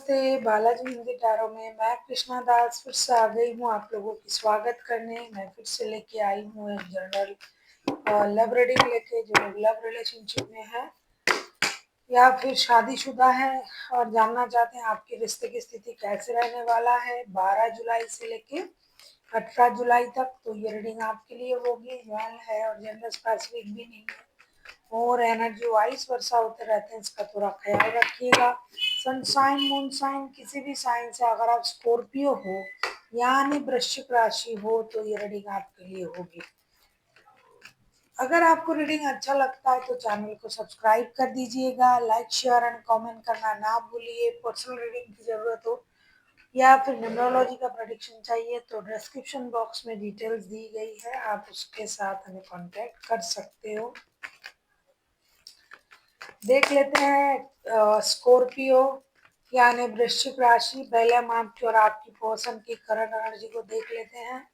नमस्ते, बालाजी हिंदी टैरो में मैं कृष्णा दास फिर से आ गई हूँ आप लोगों की स्वागत करने। मैं फिर से लेके आई हूँ एक जनरल लव रीडिंग लेके, जो लव रिलेशनशिप में है या फिर शादीशुदा है और जानना चाहते हैं आपके रिश्ते की स्थिति कैसे रहने वाला है 12 जुलाई से लेके 18 जुलाई तक। तो ये रीडिंग आपके लिए होगी, ज्वाइंट है और जेंडर स्पेसिफिक भी नहीं है और एनर्जी वाइज वर्षा होते रहते हैं, इसका थोड़ा ख्याल रखिएगा। सनसाइन मून साइन किसी भी साइन से अगर आप स्कॉर्पियो हो यानी वृश्चिक राशि हो तो ये रीडिंग आपके लिए होगी। अगर आपको रीडिंग अच्छा लगता है तो चैनल को सब्सक्राइब कर दीजिएगा, लाइक शेयर एंड कमेंट करना ना भूलिए। पर्सनल रीडिंग की जरूरत हो या फिर न्यूमरोलॉजी का प्रेडिक्शन चाहिए तो डिस्क्रिप्शन बॉक्स में डिटेल्स दी गई है, आप उसके साथ हमें कांटेक्ट कर सकते हो। देख लेते हैं स्कॉर्पियो यानी वृश्चिक राशि, पहले हम आपकी और आपकी पर्सन की करंट एनर्जी को देख लेते हैं।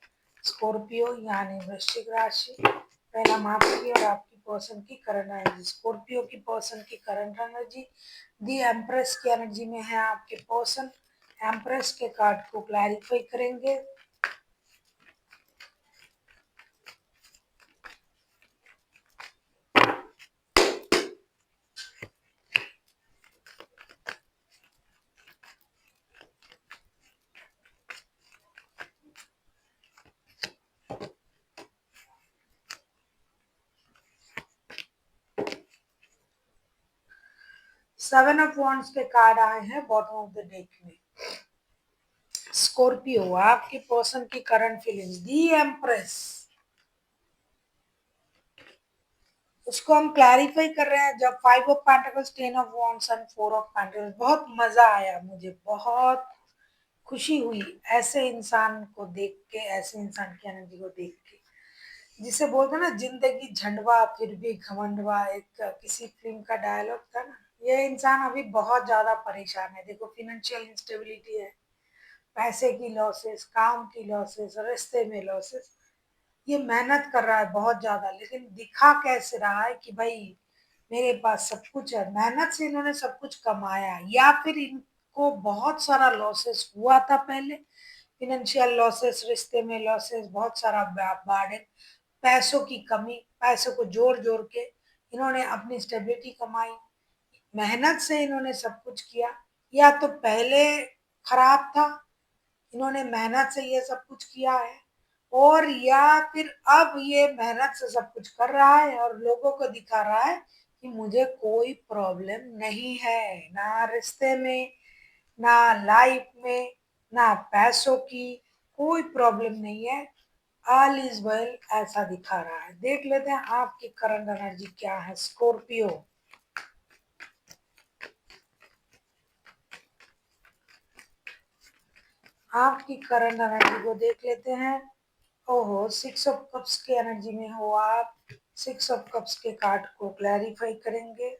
स्कॉर्पियो यानी वृश्चिक राशि, पहले हम आपकी और आपकी पर्सन की करंट एनर्जी। स्कॉर्पियो की पर्सन की करंट एनर्जी दी एम्प्रेस की एनर्जी में है आपके पर्सन। एम्प्रेस के कार्ड को क्लैरिफाई करेंगे। 7 ऑफ वॉन्ड्स के कार्ड आए हैं बॉटम ऑफ द डेक में। स्कॉर्पियो आपके पर्सन की करंट फीलिंग्स दी एम्प्रेस, उसको हम क्लैरिफाई कर रहे हैं। जब 5 of pentacles 10 of wands and 4 of pentacles, बहुत मजा आया, मुझे बहुत खुशी हुई ऐसे इंसान को देख के, ऐसे इंसान की एनर्जी को देख के, जिसे बोलते हैं ना जिंदगी झंडवा फिर भी घमंडवा, एक किसी फिल्म का डायलॉग था ना। ये इंसान अभी बहुत ज्यादा परेशान है। देखो, फाइनेंशियल इंस्टेबिलिटी है, पैसे की लॉसेस, काम की लॉसेस, रिश्ते में लॉसेस। ये मेहनत कर रहा है बहुत ज्यादा, लेकिन दिखा कैसे रहा है कि भाई मेरे पास सब कुछ है। मेहनत से इन्होंने सब कुछ कमाया या फिर इनको बहुत सारा लॉसेस हुआ था पहले, फिनेंशियल लॉसेस, रिश्ते में लॉसेस, बहुत सारा बर्डन, पैसों की कमी, पैसों को जोड़ जोड़ के इन्होंने अपनी स्टेबिलिटी कमाई। मेहनत से इन्होंने सब कुछ किया, या तो पहले खराब था, इन्होंने मेहनत से ये सब कुछ किया है, और या फिर अब ये मेहनत से सब कुछ कर रहा है और लोगों को दिखा रहा है कि मुझे कोई प्रॉब्लम नहीं है, ना रिश्ते में, ना लाइफ में, ना पैसों की, कोई प्रॉब्लम नहीं है, ऑल इज वेल, ऐसा दिखा रहा है। देख लेते हैं आपकी करंट एनर्जी क्या है स्कॉर्पियो। आपकी करंट एनर्जी को देख लेते हैं। ओहो, 6 ऑफ कप्स की एनर्जी में हो आप। 6 ऑफ कप्स के कार्ड को क्लैरिफाई करेंगे।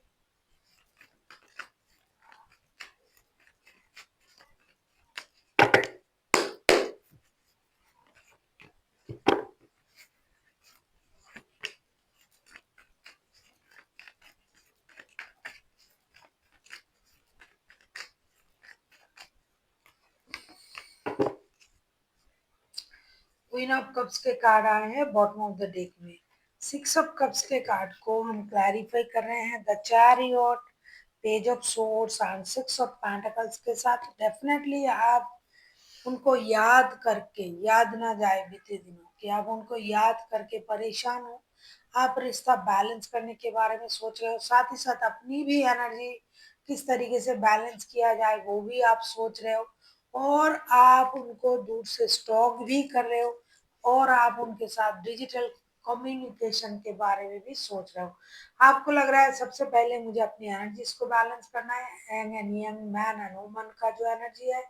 क्वीन ऑफ कप्स के कार्ड आए हैं बॉटम ऑफ द डेक में। 6 ऑफ कप्स के कार्ड को हम क्लैरिफाई कर रहे हैं the chariot, page of swords and 6 of pentacles के साथ। डेफिनेटली आप उनको याद करके, याद ना जाए बीते दिनों कि आप उनको याद करके परेशान हो। आप रिश्ता बैलेंस करने के बारे में सोच रहे हो, साथ ही साथ अपनी भी एनर्जी किस तरीके से बैलेंस किया जाए वो भी आप सोच रहे हो, और आप उनको दूर से स्टॉक भी कर रहे हो, और आप उनके साथ डिजिटल कम्युनिकेशन के बारे में भी सोच रहे हो। आपको लग रहा है सबसे पहले मुझे अपनी एनर्जीज को बैलेंस करना है, यंग मैन एंड वुमन का जो एनर्जी है।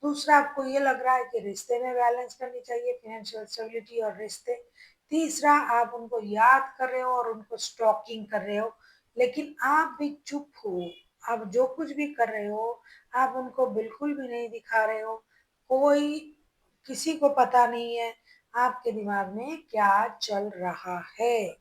दूसरा, आपको ये लग रहा है कि रिश्ते में बैलेंस करनी चाहिए, फाइनेंशियल स्टेबिलिटी और रिश्ते। तीसरा, आप उनको याद कर रहे हो और उनको स्टॉकिंग कर रहे हो, लेकिन आप भी चुप हो। आप जो कुछ भी कर रहे हो, आप उनको बिल्कुल भी नहीं दिखा रहे हो। कोई, किसी को पता नहीं है आपके दिमाग में क्या चल रहा है।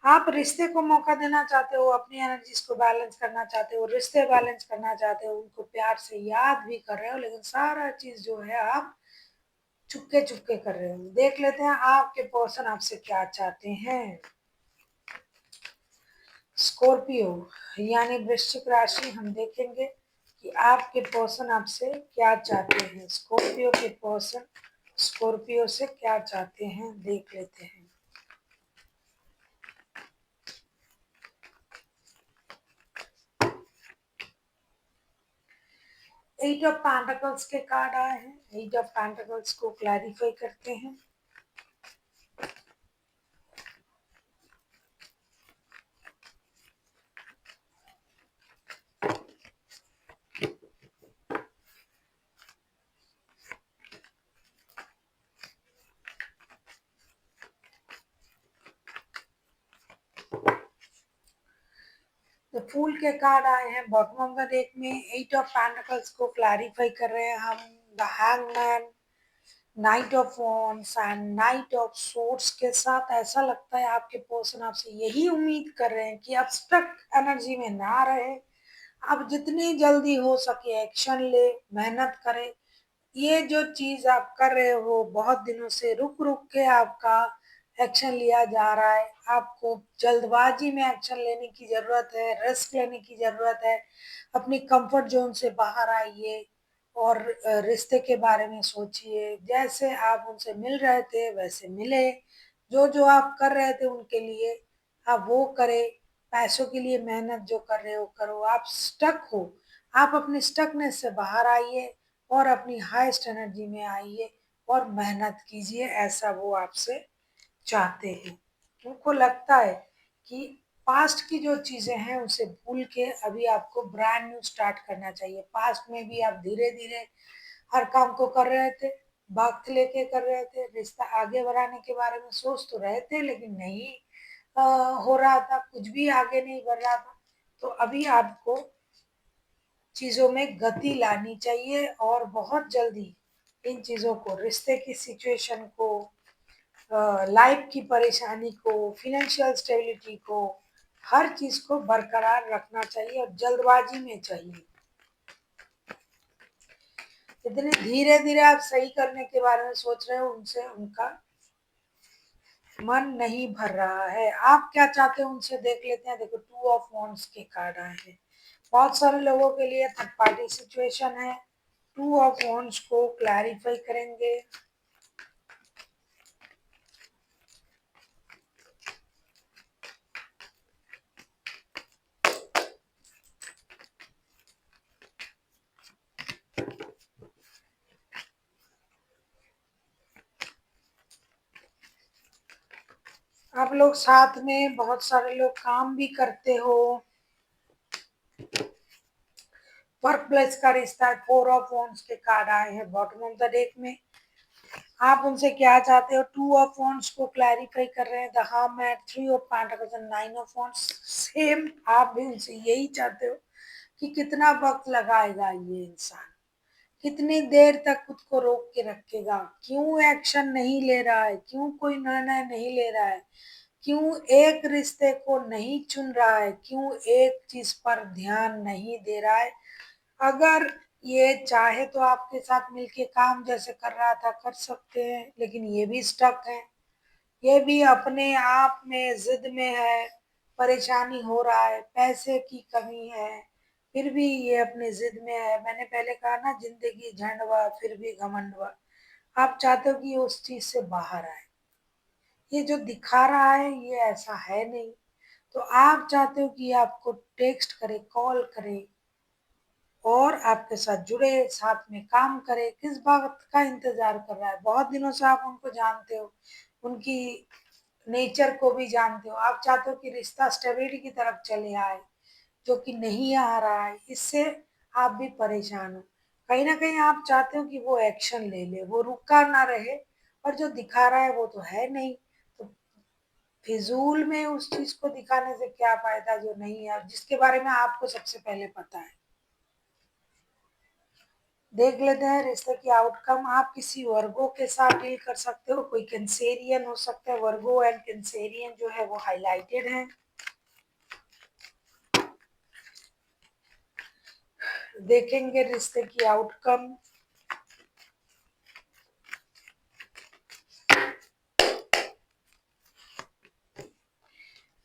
आप रिश्ते को मौका देना चाहते हो, अपनी एनर्जीज को बैलेंस करना चाहते हो, रिश्ते बैलेंस करना चाहते हो, उनको प्यार से याद भी कर रहे हो, लेकिन सारा चीज जो है आप चुपके चुपके कर रहे हो। देख लेते हैं आपके पर्सन आपसे क्या चाहते हैं। स्कॉर्पियो यानी वृश्चिक राशि, हम देखेंगे कि आपके पर्सन आपसे क्या चाहते हैं। स्कॉर्पियो के पर्सन स्कॉर्पियो से क्या चाहते हैं, देख लेते हैं। एट ऑफ पेंटिकल्स के कार्ड आए हैं। एट ऑफ पेंटिकल्स को क्लैरिफाई करते हैं। तो फूल के कार्ड आए हैं बॉटम ऑफ द डेक में। एट ऑफ पेंटिकल्स को क्लैरिफाई कर रहे हैं हम। The hangman, night of wands and night of swords के साथ ऐसा लगता है आपके पर्सन आपसे यही उम्मीद कर रहे हैं कि आप स्टक एनर्जी में ना रहे। आप जितनी जल्दी हो सके एक्शन ले, मेहनत करें। ये जो चीज आप कर रहे हो बहुत दिनों से रुक रुक के आपका एक्शन लिया जा रहा है। आपको जल्दबाजी में एक्शन लेने की जरूरत है, रिस्क लेने की जरूरत है। अपनी कंफर्ट जोन से बाहर आइए और रिश्ते के बारे में सोचिए। जैसे आप उनसे मिल रहे थे वैसे मिले। जो जो आप कर रहे थे उनके लिए आप वो करें। पैसों के लिए मेहनत जो कर रहे हो करो। आप स्टक हो, आप अपनी स्टकनेस से बाहर आइए और अपनी हाईएस्ट एनर्जी में आइए और मेहनत कीजिए, ऐसा वो आपसे चाहते हैं। उनको लगता है कि पास्ट की जो चीजें हैं उसे भूल के अभी आपको ब्रांड न्यू स्टार्ट करना चाहिए। पास्ट में भी आप धीरे धीरे हर काम को कर रहे थे, वक्त लेके कर रहे थे, रिश्ता आगे बढ़ाने के बारे में सोच तो रहे थे लेकिन नहीं हो रहा था, कुछ भी आगे नहीं बढ़ रहा था। तो अभी आपको चीजों में गति लानी चाहिए और बहुत जल्दी इन चीजों को, रिश्ते की सिचुएशन को, लाइफ की परेशानी को, फिनेंशियल स्टेबिलिटी को, हर चीज को बरकरार रखना चाहिए और जल्दबाजी में चाहिए। इतने धीरे धीरे आप सही करने के बारे में सोच रहे हो, उनसे उनका मन नहीं भर रहा है। आप क्या चाहते हो उनसे, देख लेते हैं। देखो टू ऑफ वॉन्ड्स के कार्ड आए हैं। बहुत सारे लोगों के लिए थर्ड पार्टी सिचुएशन है। टू ऑफ वॉन्ड्स को क्लैरिफाई करेंगे। आप लोग साथ में बहुत सारे लोग काम भी करते हो। वर्क प्लेस का रिश्ता है। फोर ऑफ वॉन्ड्स के कार्ड आए हैं बॉटम ऑफ द डेक में। आप उनसे क्या चाहते हो, टू ऑफ वॉन्ड्स को क्लैरिफाई कर रहे हैं। The hermit, three of pentacles and nine of wands. Same आप भी उनसे यही चाहते हो कि कितना वक्त लगाएगा ये इंसान, कितनी देर तक खुद को रोक के रखेगा, क्यों एक्शन नहीं ले रहा है, क्यों कोई निर्णय नहीं ले रहा है, क्यों एक रिश्ते को नहीं चुन रहा है, क्यों एक चीज पर ध्यान नहीं दे रहा है। अगर ये चाहे तो आपके साथ मिलके काम जैसे कर रहा था कर सकते हैं, लेकिन ये भी स्टक है। ये भी अपने आप में जिद में है, परेशानी हो रहा है, पैसे की कमी है, फिर भी ये अपने जिद में है। मैंने पहले कहा ना, जिंदगी झंड हुआ फिर भी घमंड हुआ। आप चाहते हो कि ये उस चीज से बाहर आए। ये जो दिखा रहा है ये ऐसा है नहीं। तो आप चाहते हो कि ये आपको टेक्स्ट करे, कॉल करे और आपके साथ जुड़े, साथ में काम करे। किस बात का इंतजार कर रहा है? बहुत दिनों से आप उनको जानते हो, उनकी नेचर को भी जानते हो। आप चाहते हो कि रिश्ता स्टेबिलिटी की तरफ चले आए, जो कि नहीं आ रहा है। इससे आप भी परेशान हो। कहीं ना कहीं आप चाहते हो कि वो एक्शन ले ले, वो रुका ना रहे। और जो दिखा रहा है वो तो है नहीं। तो फिजूल में उस चीज को दिखाने से क्या फायदा जो नहीं है, जिसके बारे में आपको सबसे पहले पता है। देख लेते हैं रिश्ते की आउटकम। आप किसी वर्गो के साथ डील कर सकते हो, कोई कैंसेरियन हो सकता है, वर्गो एंड कैंसेरियन जो है वो हाईलाइटेड है। देखेंगे रिश्ते की आउटकम।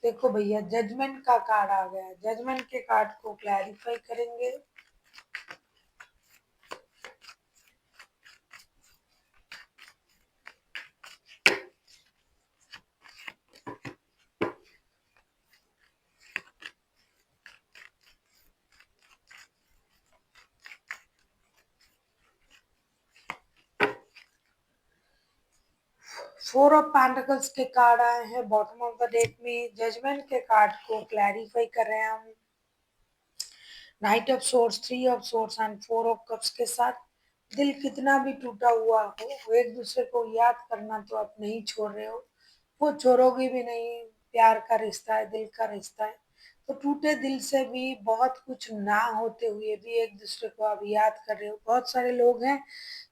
देखो भैया, जजमेंट का कार्ड आ गया। जजमेंट के कार्ड को क्लैरिफाई करेंगे। फोर ऑफ पेंटिकल्स के कार्ड आए हैं बॉटम ऑफ द डेक में। जजमेंट के कार्ड को क्लैरिफाई कर रहे हैं हम। Night of source, three of source and four of cups के साथ। दिल कितना भी टूटा हुआ हो, वो एक दूसरे को याद करना तो आप नहीं छोड़ रहे हो, वो छोड़ोगे भी नहीं। प्यार का रिश्ता है, दिल का रिश्ता है, तो टूटे दिल से भी बहुत कुछ ना होते हुए भी एक दूसरे को आप याद कर रहे हो। बहुत सारे लोग हैं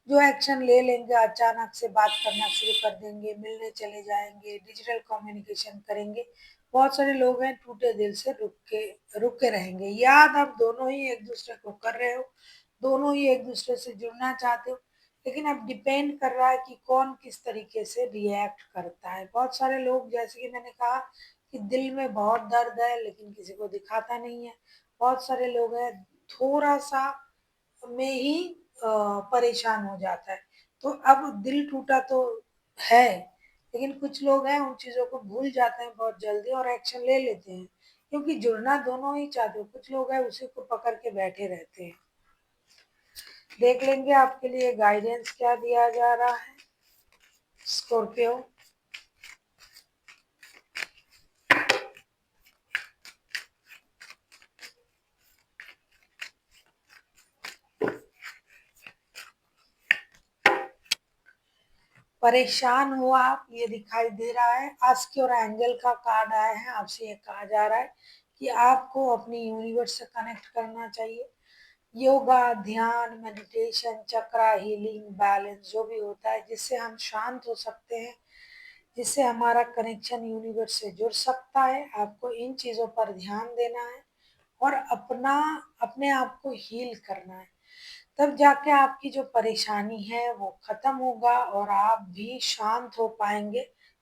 जो एक्शन ले लेंगे, अचानक से बात करना शुरू कर देंगे, मिलने चले जाएंगे, डिजिटल कम्युनिकेशन करेंगे। बहुत सारे लोग हैं टूटे दिल से रुके रहेंगे। याद आप दोनों ही एक दूसरे को कर रहे हो, दोनों ही एक दूसरे से जुड़ना चाहते हो, लेकिन अब डिपेंड कर रहा है कि कौन किस तरीके से रिएक्ट करता है। बहुत सारे लोग, जैसे कि मैंने कहा, कि दिल में बहुत दर्द है लेकिन किसी को दिखाता नहीं है। बहुत सारे लोग हैं थोड़ा सा में ही परेशान हो जाता है। तो अब दिल टूटा तो है, लेकिन कुछ लोग हैं उन चीज़ों को भूल जाते हैं बहुत जल्दी और एक्शन ले लेते हैं, क्योंकि जुड़ना दोनों ही चाहते हो। कुछ लोग हैं उसी को पकड़ के बैठे रहते हैं। देख लेंगे आपके लिए गाइडेंस क्या दिया जा रहा है स्कॉर्पियो। परेशान हो आप, ये दिखाई दे रहा है। आस्क योर एंजल का कार्ड आया है। आपसे ये कहा जा रहा है कि आपको अपनी यूनिवर्स से कनेक्ट करना चाहिए। योगा, ध्यान, मेडिटेशन, चक्रा हीलिंग, बैलेंस जो भी होता है, जिससे हम शांत हो सकते हैं, जिससे हमारा कनेक्शन यूनिवर्स से जुड़ सकता है, आपको इन चीज़ों पर ध्यान देना है और अपने आप को हील करना है। तब जाके आपकी जो परेशानी है वो खत्म होगा और आप भी शांत हो पाएंगे,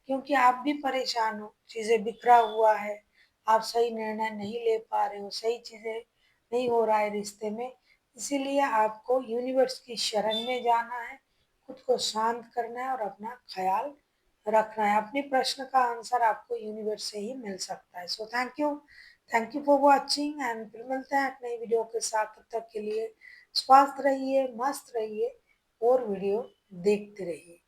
क्योंकि आप भी परेशान हो, चीजें बिखरा हुआ है, आप सही निर्णय नहीं ले पा रहे हो, सही चीजें नहीं हो रहा है रिश्ते में। इसीलिए आपको यूनिवर्स की शरण में जाना है, खुद को शांत करना है और अपना ख्याल रखना है। अपने प्रश्न का आंसर आपको यूनिवर्स से ही मिल सकता है। So thank you for watching and फिर मिलते हैं एक नई वीडियो के साथ। तब तक के लिए स्वस्थ रहिए, मस्त रहिए और वीडियो देखते रहिए।